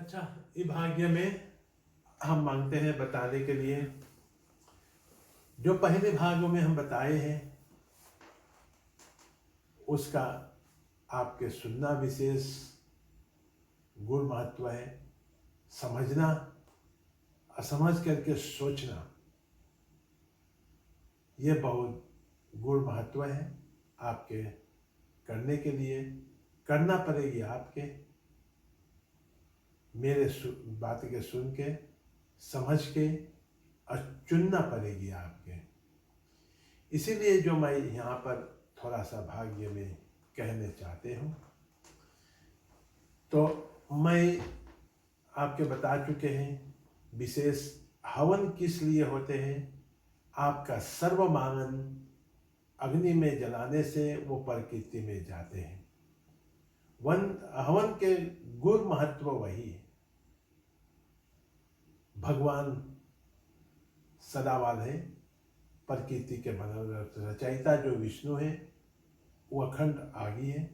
अच्छा, इस भाग्य में हम मांगते हैं बताने के लिए जो पहले भागों में हम बताए हैं उसका आपके सुनना विशेष गुण महत्व है। समझना, असमझ करके सोचना, ये बहुत गुण महत्व है आपके करने के लिए। करना पड़ेगी आपके, मेरे बात के सुन के समझ के और चुनना पड़ेगी आपके। इसीलिए जो मैं यहाँ पर थोड़ा सा भाग्य में कहने चाहते हूँ, तो मैं आपके बता चुके हैं विशेष हवन किस लिए होते हैं। आपका सर्वमांगन अग्नि में जलाने से वो प्रकृति में जाते हैं। हवन के गुण महत्व वही है। भगवान सदावाल है, प्रकृति के रचयिता जो विष्णु है वो अखंड आगी है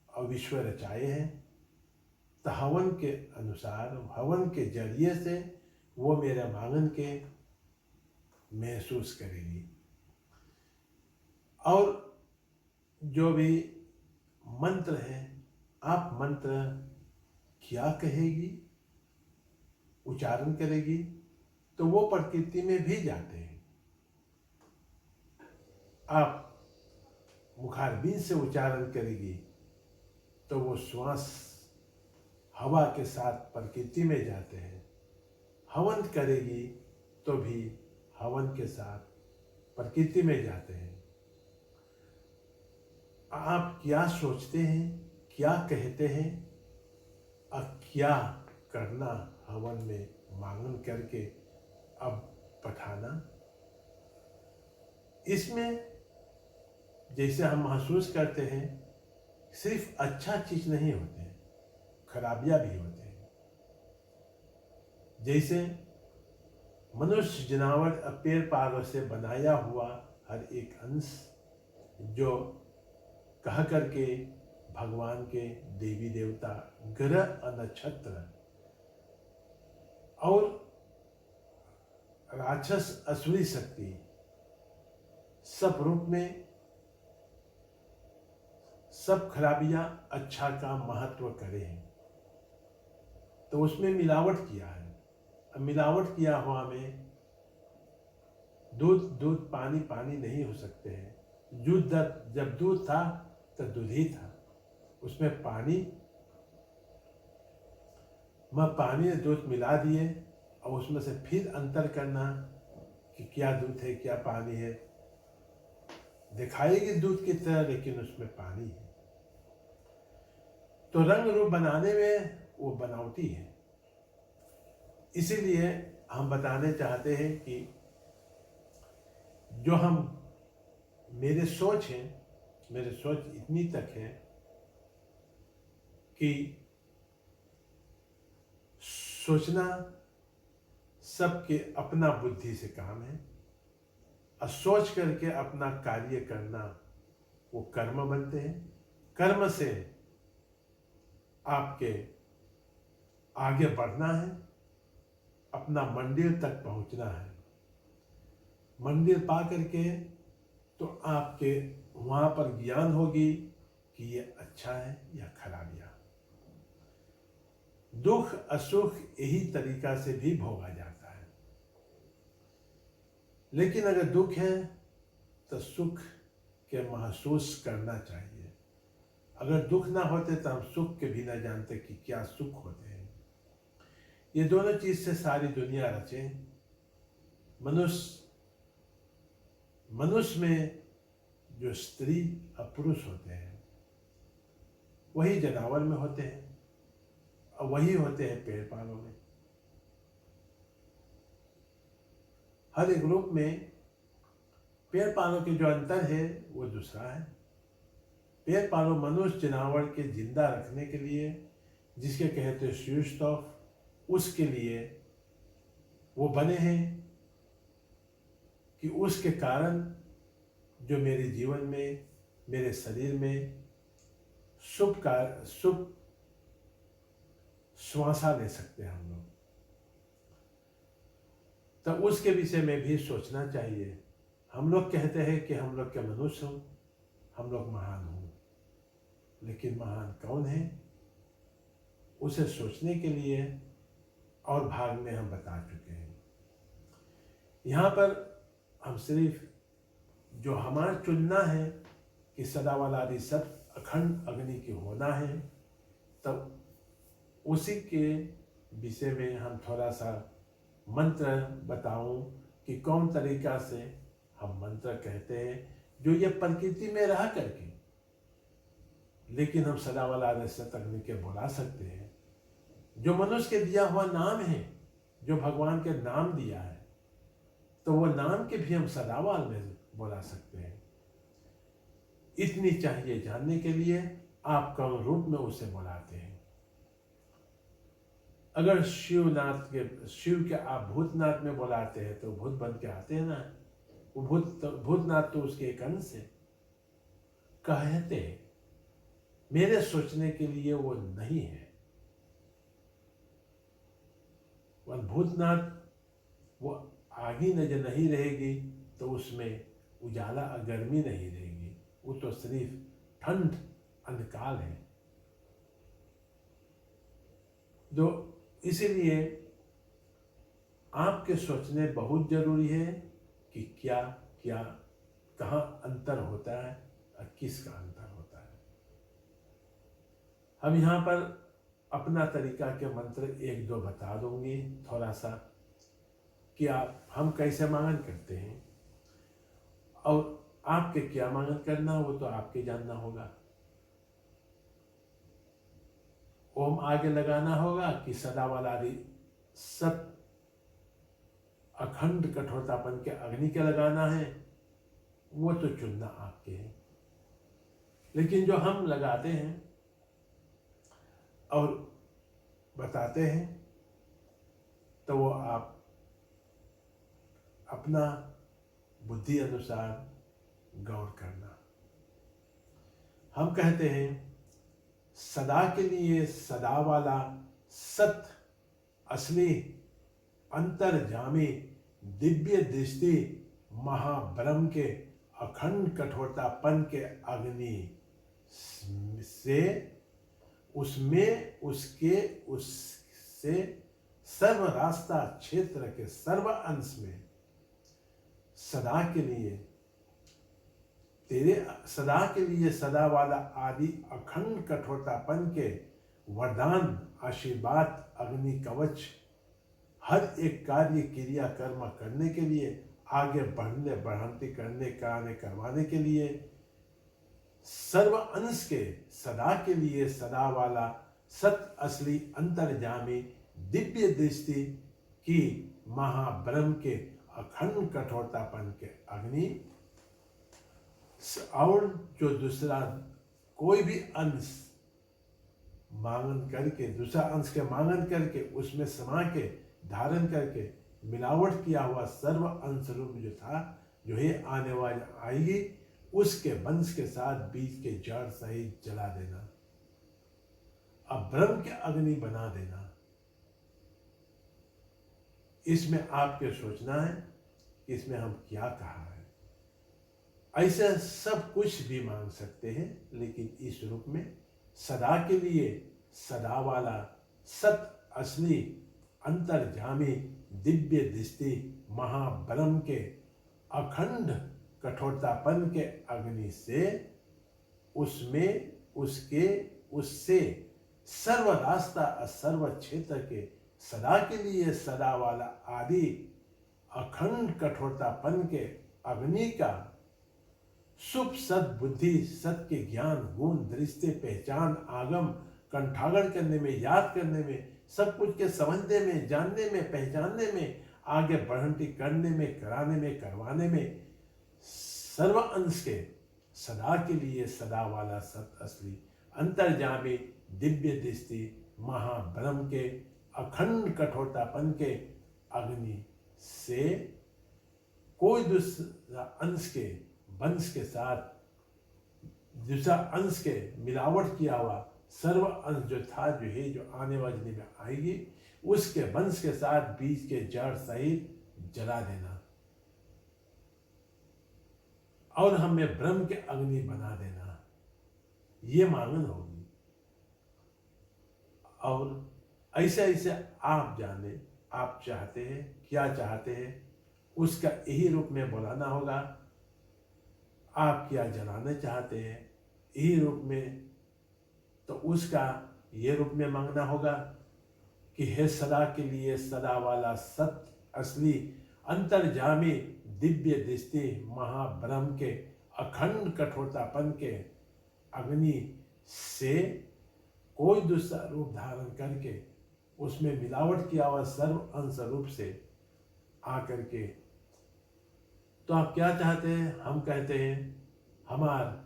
और विश्व रचाए हैं। तो हवन के अनुसार, हवन के जरिए से वो मेरे मांगन के महसूस करेगी। और जो भी मंत्र है, आप मंत्र क्या कहेगी, उच्चारण करेगी तो वो प्रकृति में भी जाते हैं। आप मुखारबिंद से उच्चारण करेगी तो वो श्वास हवा के साथ प्रकृति में जाते हैं। हवन करेगी तो भी हवन के साथ प्रकृति में जाते हैं। आप क्या सोचते हैं, क्या कहते हैं और क्या करना हवन में मांगन करके अब पठाना, इसमें जैसे हम महसूस करते हैं सिर्फ अच्छा चीज नहीं होते हैं, खराबियां भी होते हैं। जैसे मनुष्य, जनावर, पेड़ पौधों से बनाया हुआ हर एक अंश जो कह करके भगवान के देवी देवता, ग्रह और नक्षत्र और राक्षस असुरी शक्ति सब रूप में सब खराबियां अच्छा का महत्व करे हैं। तो उसमें मिलावट किया है। अब मिलावट किया हुआ में दूध पानी पानी नहीं हो सकते हैं। जब दूध था तो दूध ही था, उसमें पानी दूध मिला दिए और उसमें से फिर अंतर करना कि क्या दूध है क्या पानी है। दिखाएगी दूध की तरह लेकिन उसमें पानी है। तो रंग रूप बनाने में वो बनावटी है। इसीलिए हम बताने चाहते हैं कि जो हम मेरे सोच इतनी तक है कि सोचना सबके अपना बुद्धि से काम है और सोच करके अपना कार्य करना वो कर्म बनते हैं। कर्म से आपके आगे बढ़ना है, अपना मंदिर तक पहुंचना है। मंदिर पा करके तो आपके वहां पर ज्ञान होगी कि ये अच्छा है या खराबिया। दुख असुख यही तरीका से भी भोगा जाता है। लेकिन अगर दुख है तो सुख के महसूस करना चाहिए। अगर दुख ना होते तो हम सुख के भी ना जानते कि क्या सुख होते हैं। ये दोनों चीज से सारी दुनिया रचे। मनुष्य में जो स्त्री और पुरुष होते हैं वही जानवर में होते हैं और वही होते हैं पेड़ पौधों में। हर एक रूप में पेड़ पौधों के जो अंतर है वो दूसरा है। पेड़ पौधों मनुष्य जानवर के जिंदा रखने के लिए, जिसके कहते हैं सुस्तौफ, उसके लिए वो बने हैं कि उसके कारण जो मेरे जीवन में, मेरे शरीर में श्वासा ले सकते हैं हम लोग। तो उसके विषय में भी सोचना चाहिए। हम लोग कहते हैं कि हम लोग के मनुष्य हों, हम लोग महान हों, लेकिन महान कौन है, उसे सोचने के लिए और भाग में हम बता चुके हैं। यहाँ पर हम सिर्फ जो हमारा चुनना है कि सदावाला आदि सब अखंड अग्नि की होना है, तब उसी के विषय में हम थोड़ा सा मंत्र बताऊं कि कौन तरीका से हम मंत्र कहते हैं, जो ये प्रकृति में रह करके, लेकिन हम सदावाला आदि सत अग्नि के बुला सकते हैं। जो मनुष्य के दिया हुआ नाम है, जो भगवान के नाम दिया है, तो वो नाम के भी हम सदावाल में बुला सकते हैं। इतनी चाहिए जानने के लिए आप कौन रूप में उसे बुलाते हैं। अगर शिव के आप भूतनाथ में बुलाते हैं तो भूत बन के आते हैं ना, वो भूतनाथ तो उसके एक अंश है। कहते मेरे सोचने के लिए वो नहीं है। वह भूतनाथ वो आगी न जब नहीं रहेगी तो उसमें उजाला गर्मी नहीं रहेगी, वो तो सिर्फ ठंड अंधकार है। जो इसीलिए आपके सोचने बहुत जरूरी है कि क्या क्या कहाँ अंतर होता है और किसका अंतर होता है। हम यहाँ पर अपना तरीका के मंत्र एक दो बता दूंगी थोड़ा सा, कि आप हम कैसे मांगन करते हैं और आपके क्या मांगन करना वो तो आपके जानना होगा। ओम आगे लगाना होगा कि सदावाला आदि सत अखंड कठोरतापन के अग्नि के लगाना है, वो तो चुनना आपके है। लेकिन जो हम लगाते हैं और बताते हैं तो वो आप अपना बुद्धि अनुसार गौर करना। हम कहते हैं सदा के लिए सदा वाला सत असली अंतर्जामी दिव्य दृष्टि महाब्रह्म के अखंड कठोरतापन के अग्नि से उसमें उससे सर्व रास्ता क्षेत्र के सर्व अंश में सदा के लिए तेरे सदा के लिए सदा वाला आदि अखंड कठोरतापन के वरदान आशीर्वाद अग्नि कवच हर एक कार्य क्रिया कर्म करने के लिए आगे बढ़ाने करने कराने करवाने के लिए सर्व अंश के सदा के लिए सदा वाला सत असली अंतर्जामी दिव्य दृष्टि की महाब्रह्म के अखंड कठोरतापन के अग्नि और जो दूसरा कोई भी अंश मांगन करके दूसरा अंश के मांगन करके उसमें समा के धारण करके मिलावट किया हुआ सर्व अंश रूप जो था जो है आने वाली आएगी उसके वंश के साथ बीज के जड़ सहित जला देना, अब ब्रह्म के अग्नि बना देना। इसमें आपके सोचना है कि इसमें हम क्या कहा है। ऐसे सब कुछ भी मांग सकते हैं, लेकिन इस रूप में सदा के लिए सदा वाला सत असली अंतर्जामी दिव्य दृष्टि महाब्रह्म के अखंड कठोरतापन के अग्नि से उसमें उससे सर्व रास्ता और सर्व क्षेत्र के सदा के लिए सदा वाला आदि अखंड कठोरतापन के अग्नि का शुभ सद बुद्धि सत के ज्ञान गुण दृष्टि पहचान आगम कंठागढ़ करने में याद करने में सब कुछ के समझने में जानने में पहचानने में आगे बढ़ंती करने में कराने में करवाने में सर्व अंश के सदा के लिए सदा वाला सत असली अंतर्जामी दिव्य दृष्टि महाब्रह्म के अखंड कठोरतापन के अग्नि से कोई दूसरा अंश के वंश के साथ दूसरा अंश के मिलावट किया हुआ सर्व अंश जो था जो है जो आने वाले दिन में आएगी, उसके वंश के साथ बीज के जड़ सहित जला देना और हमें ब्रह्म के अग्नि बना देना, ये मांगन होगी। और ऐसे ऐसे आप जाने आप चाहते हैं, क्या चाहते हैं, उसका यही रूप में बुलाना होगा। आप क्या जलाना चाहते हैं यही रूप में, तो उसका ये रूप में मांगना होगा कि हे सदा के लिए सदा वाला सत्य असली अंतर्जामी दिव्य दृष्टि महाब्रह्म के अखंड कठोरतापन के अग्नि से कोई दूसरा रूप धारण करके उसमें मिलावट किया हुआ सर्व अंश रूप से आकर के, तो आप क्या चाहते हैं? हम कहते हैं हमार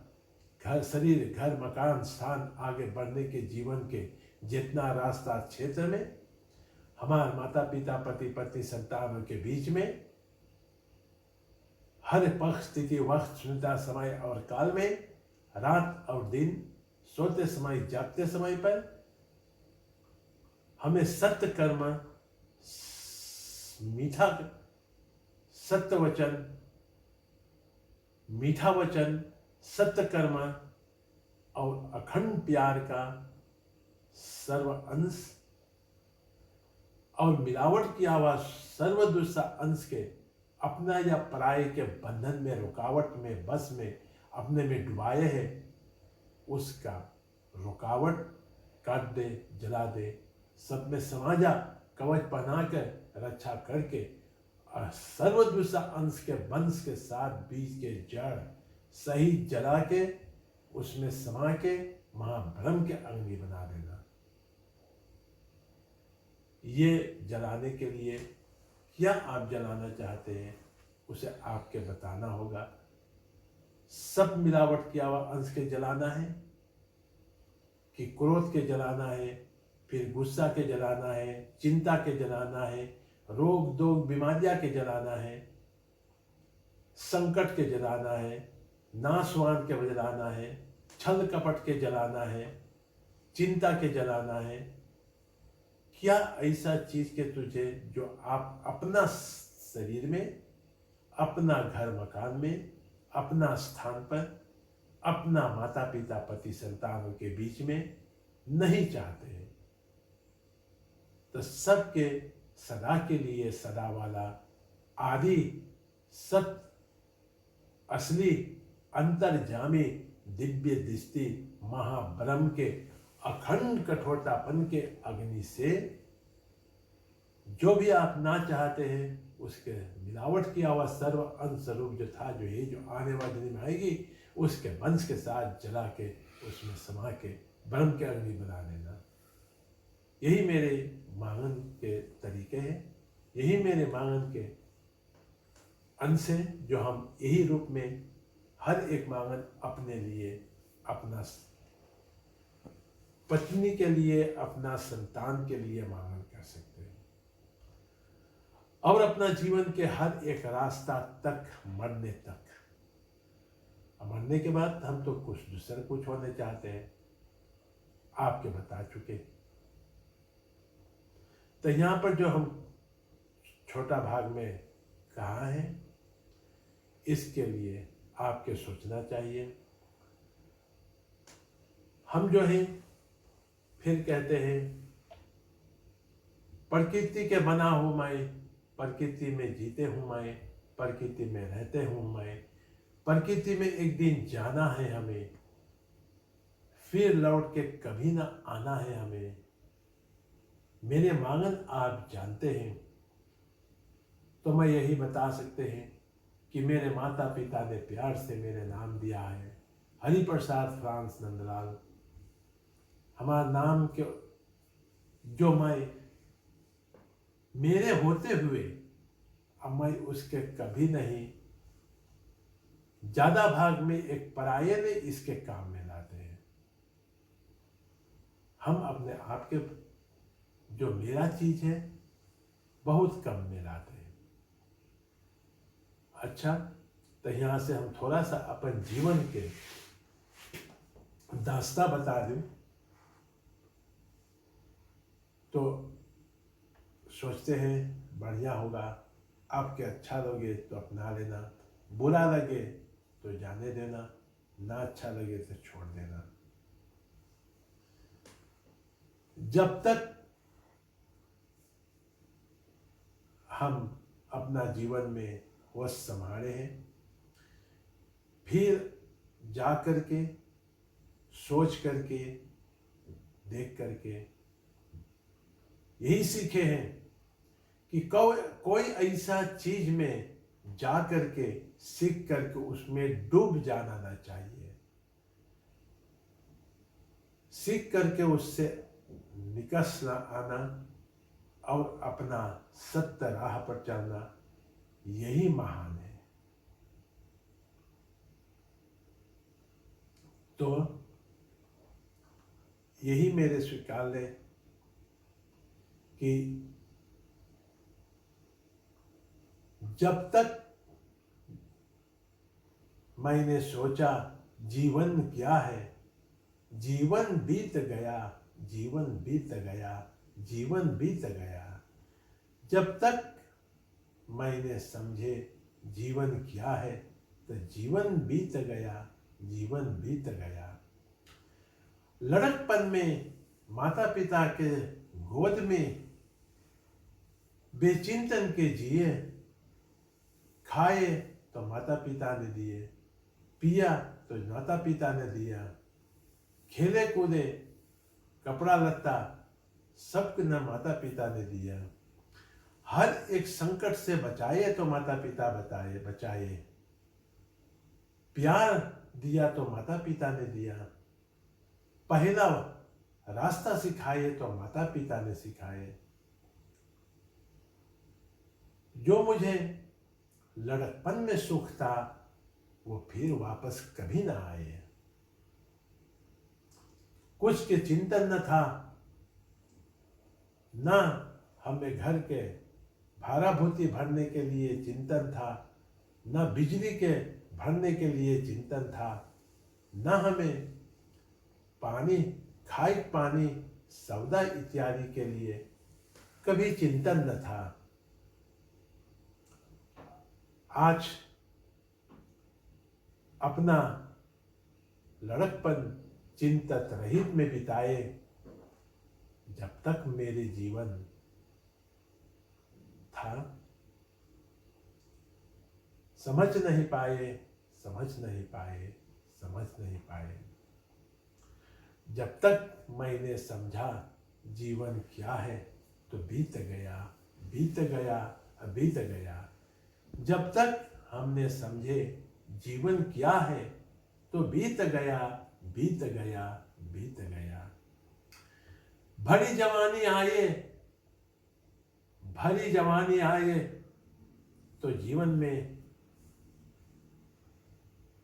घर शरीर घर मकान स्थान आगे बढ़ने के जीवन के जितना रास्ता क्षेत्र में हमारे माता पिता पति पत्नी संतानों के बीच में हर पक्ष स्थिति वक्त सुनता समय और काल में रात और दिन सोते समय जागते समय पर हमें सत्य कर्म मीठा सत्य वचन मीठा वचन सत्य कर्म और अखंड प्यार का सर्व अंश और मिलावट किया हुआ सर्व दूसरा अंश के अपना या पराये के बंधन में रुकावट में बस में अपने में डुबाए है, उसका रुकावट काट दे जला दे, सब में समा जा, कवच पहना कर रक्षा करके और सर्व दूसरा अंश के वंश के साथ बीज के जड़ सही जला के उसमें समा के महाब्रह्म के अग्नि बना देना। ये जलाने के लिए क्या आप जलाना चाहते हैं उसे आपके बताना होगा। सब मिलावट किया हुआ अंश के जलाना है कि क्रोध के जलाना है, फिर गुस्सा के जलाना है, चिंता के जलाना है, रोग दोग बीमारियां के जलाना है, संकट के जलाना है, नाशवान के जलाना है, छल कपट के जलाना है, चिंता के जलाना है। क्या ऐसा चीज के तुझे जो आप अपना शरीर में अपना घर मकान में अपना स्थान पर अपना माता पिता पति संतानों के बीच में नहीं चाहते हैं, तो सबके सदा के लिए सदा वाला आदि सत्य असली अंतर्जामी दिव्य दृष्टि महाब्रह्म के अखंड कठोरतापन के अग्नि से जो भी आप ना चाहते हैं उसके मिलावट किया हुआ सर्व अंश स्वरूप जो था जो है जो आने वाले दिन में आएगी उसके वंश के साथ जला के उसमें समा के ब्रह्म के अग्नि बना देना। यही मेरे मांगन के तरीके हैं, यही मेरे मांगन के अंश हैं जो हम यही रूप में हर एक मांगन अपने लिए अपना पत्नी के लिए अपना संतान के लिए मांगन कर सकते हैं और अपना जीवन के हर एक रास्ता तक मरने तक। मरने के बाद हम तो कुछ दूसरा कुछ होने चाहते हैं, आपके बता चुके। तो यहाँ पर जो हम छोटा भाग में कहा है इसके लिए आपके सोचना चाहिए। हम जो है फिर कहते हैं प्रकृति के बना हूं मैं, प्रकृति में जीते हूं मैं, प्रकृति में रहते हूं मैं, प्रकृति में एक दिन जाना है हमें, फिर लौट के कभी ना आना है हमें। मेरे मांगन आप जानते हैं, तो मैं यही बता सकते हैं कि मेरे माता पिता ने प्यार से मेरे नाम दिया है हरिप्रसाद फ्रांस नंदलाल। हमारा नाम के जो मैं मेरे होते हुए अब मैं उसके कभी नहीं, ज्यादा भाग में एक पराये ने इसके काम में लाते हैं। हम अपने आप के जो मेरा चीज है बहुत कम में लाते हैं। अच्छा, तो यहां से हम थोड़ा सा अपन जीवन के दास्ता बता दूं तो सोचते हैं बढ़िया होगा, आपके अच्छा लगे तो अपना लेना, बुरा लगे तो जाने देना, ना अच्छा लगे तो छोड़ देना। जब तक हम अपना जीवन में होश संभाले हैं, फिर जा करके सोच करके देख करके यही सीखे हैं कि कोई ऐसा चीज में जा करके सीख करके उसमें डूब जाना ना चाहिए। सीख करके उससे निकस आना और अपना सत्य राह पर चलना, यही महान है। तो यही मेरे स्वीकार है कि जब तक मैंने सोचा जीवन क्या है, जीवन बीत गया, जीवन बीत गया, जीवन बीत गया। जब तक मैंने समझे जीवन क्या है, तो जीवन बीत गया, जीवन बीत गया। लड़कपन में माता पिता के गोद में बेचिंतन के जिए, खाए तो माता पिता ने दिए, पिया तो माता पिता ने दिया, खेले कूदे कपड़ा लत्ता सब न माता पिता ने दिया, हर एक संकट से बचाए तो माता पिता बचाए, प्यार दिया तो माता पिता ने दिया, पहला रास्ता सिखाए तो माता पिता ने सिखाए। जो मुझे लड़कपन में सुख था वो फिर वापस कभी ना आए। कुछ के चिंतन न था, ना हमें घर के भाराभूति भरने के लिए चिंतन था, ना बिजली के भरने के लिए चिंतन था, ना हमें पानी खाए पानी सौदा इत्यादि के लिए कभी चिंतन न था। आज अपना लड़कपन चिंतत रहित में बिताए, जब तक मेरे जीवन था समझ नहीं पाए, समझ नहीं पाए, समझ नहीं पाए। जब तक मैंने समझा जीवन क्या है तो बीत गया, बीत गया, बीत गया। जब तक हमने समझे जीवन क्या है तो बीत गया, बीत गया, बीत गया। भरी जवानी आए, भरी जवानी आए तो जीवन में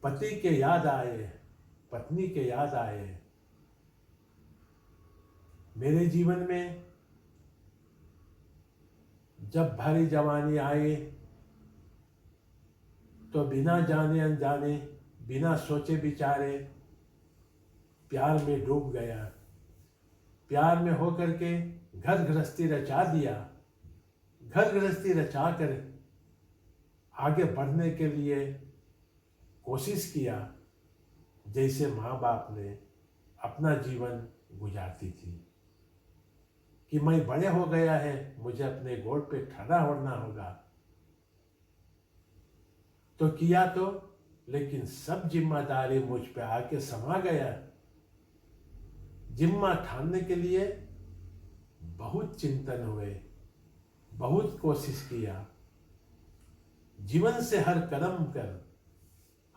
पति के याद आए, पत्नी के याद आए। मेरे जीवन में जब भरी जवानी आए तो बिना जाने अनजाने, बिना सोचे विचारे प्यार में डूब गया। प्यार में होकर के घर गृहस्थी रचा दिया। घर गृहस्थी रचा कर आगे बढ़ने के लिए कोशिश किया, जैसे माँ बाप ने अपना जीवन गुजारती थी कि मैं बड़े हो गया है, मुझे अपने गोड़ पे खड़ा होना होगा। तो किया तो, लेकिन सब जिम्मेदारी मुझ पे आके समा गया। जिम्मा ठानने के लिए बहुत चिंतन हुए, बहुत कोशिश किया। जीवन से हर कदम कर,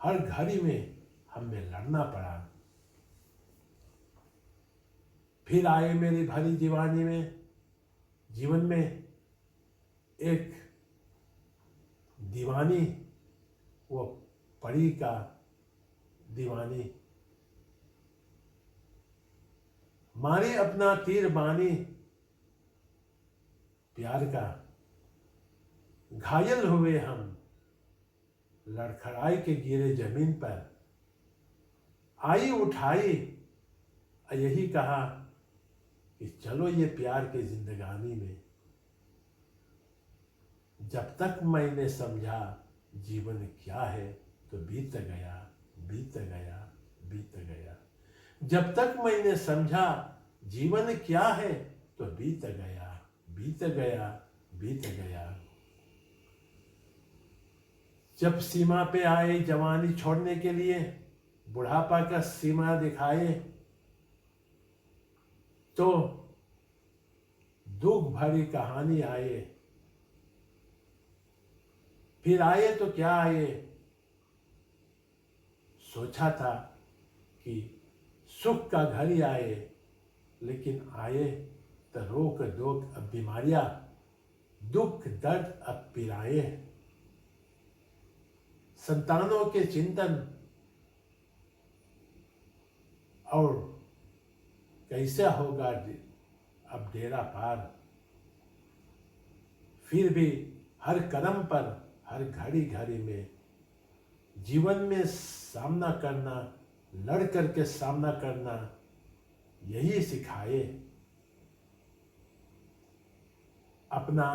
हर घड़ी में हमें लड़ना पड़ा। फिर आए मेरी भरी दीवानी में, जीवन में एक दीवानी, वो परी का दीवानी, मारे अपना तीर बानी प्यार का। घायल हुए हम, लड़खड़ाई के गिरे जमीन पर। आई उठाई, यही कहा कि चलो ये प्यार की जिंदगानी में जब तक मैंने समझा जीवन क्या है तो बीत गया, बीत गया, बीत गया। जब तक मैंने समझा जीवन क्या है तो बीत गया, बीत गया, बीत गया। जब सीमा पे आए जवानी छोड़ने के लिए, बुढ़ापा का सीमा दिखाए, तो दुख भरी कहानी आए। फिर आए तो क्या आए, सोचा था कि सुख का घर ही आए, लेकिन आए तो रोक दोक अब बीमारियां, दुख दर्द अब पिराए। संतानों के चिंतन और कैसे होगा अब डेरा पार। फिर भी हर कदम पर, हर घड़ी घड़ी में जीवन में सामना करना, लड़ करके सामना करना, यही सिखाए। अपना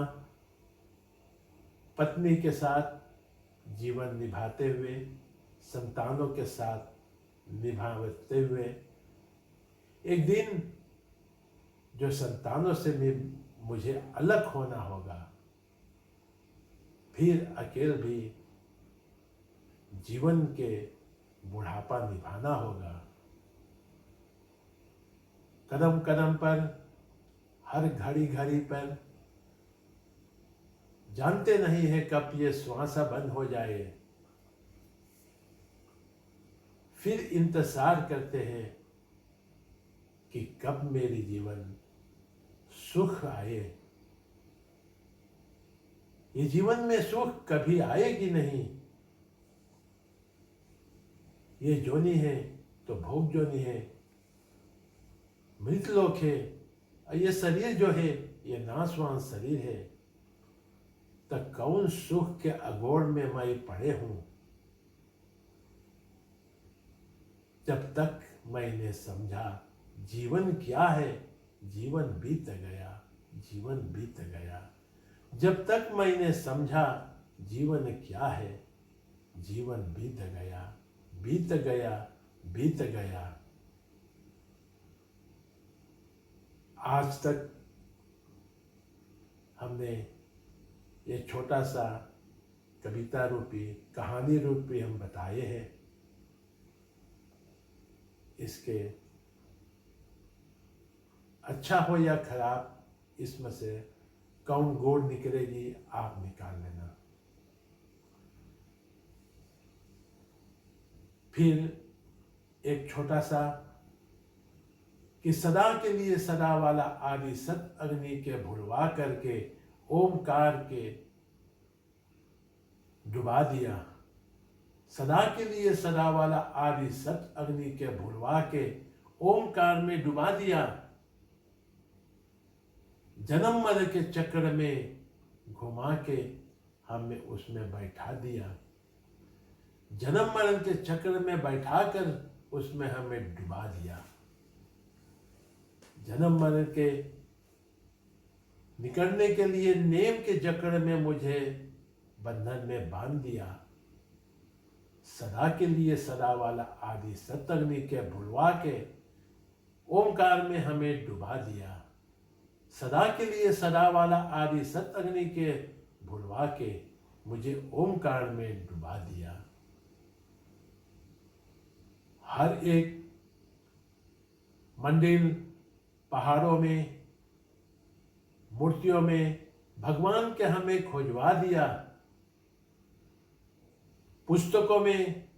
पत्नी के साथ जीवन निभाते हुए, संतानों के साथ निभाते हुए, एक दिन जो संतानों से मुझे अलग होना होगा, फिर अकेले भी जीवन के बुढ़ापा निभाना होगा। कदम कदम पर, हर घड़ी घड़ी पर जानते नहीं है कब ये श्वास बंद हो जाए। फिर इंतजार करते हैं कि कब मेरी जीवन सुख आए। ये जीवन में सुख कभी आएगी नहीं। ये जोनी है तो भोग जोनी है, मृतलोक है। ये शरीर जो है ये नाशवान शरीर है। तब कौन सुख के अगोड़ में मैं पड़े हूं। जब तक मैंने समझा जीवन क्या है, जीवन बीत गया, जीवन बीत गया। जब तक मैंने समझा जीवन क्या है, जीवन बीत गया, बीत गया, बीत गया। आज तक हमने ये छोटा सा कविता रूपी, कहानी रूपी हम बताए हैं। इसके अच्छा हो या खराब, इसमें से कौन गोड़ निकलेगी आप निकाल लेना। फिर एक छोटा सा कि सदा के लिए सदा वाला आदि सत अग्नि के भुलवा करके ओमकार के डुबा दिया। सदा के लिए सदा वाला आदि सत अग्नि के भुलवा के ओमकार में डुबा दिया। जन्म मर के चक्र में घुमा के हमें उसमें बैठा दिया। जन्म मरण के चक्र में बैठाकर उसमें हमें डुबा दिया। जन्म मरण के निकलने के लिए नेम के जकड़ में मुझे बंधन में बांध दिया। सदा के लिए सदा वाला आदि सतअग्नि के भुलवा के ओमकार में हमें डुबा दिया। सदा के लिए सदा वाला आदि सतअग्नि के भुलवा के मुझे ओमकार में डुबा दिया। हर एक मंदिर, पहाड़ों में, मूर्तियों में भगवान के हमें खोजवा दिया। पुस्तकों में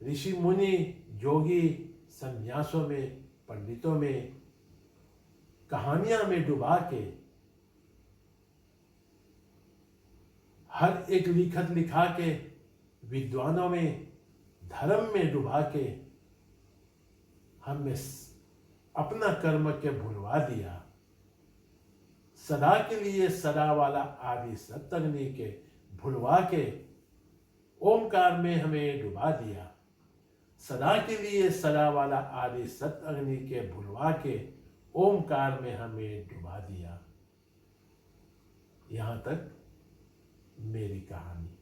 ऋषि मुनि, जोगी, संन्यासों में, पंडितों में, कहानियां में डुबा के, हर एक लिखत लिखा के, विद्वानों में, धर्म में डुबा के हमें अपना कर्म के भुलवा दिया। सदा के लिए सदा वाला आदि सतअग्नि के भुलवा के ओमकार में हमें डुबा दिया। सदा के लिए सदा वाला आदि सतअग्नि के भुलवा के ओमकार में हमें डुबा दिया। यहाँ तक मेरी कहानी।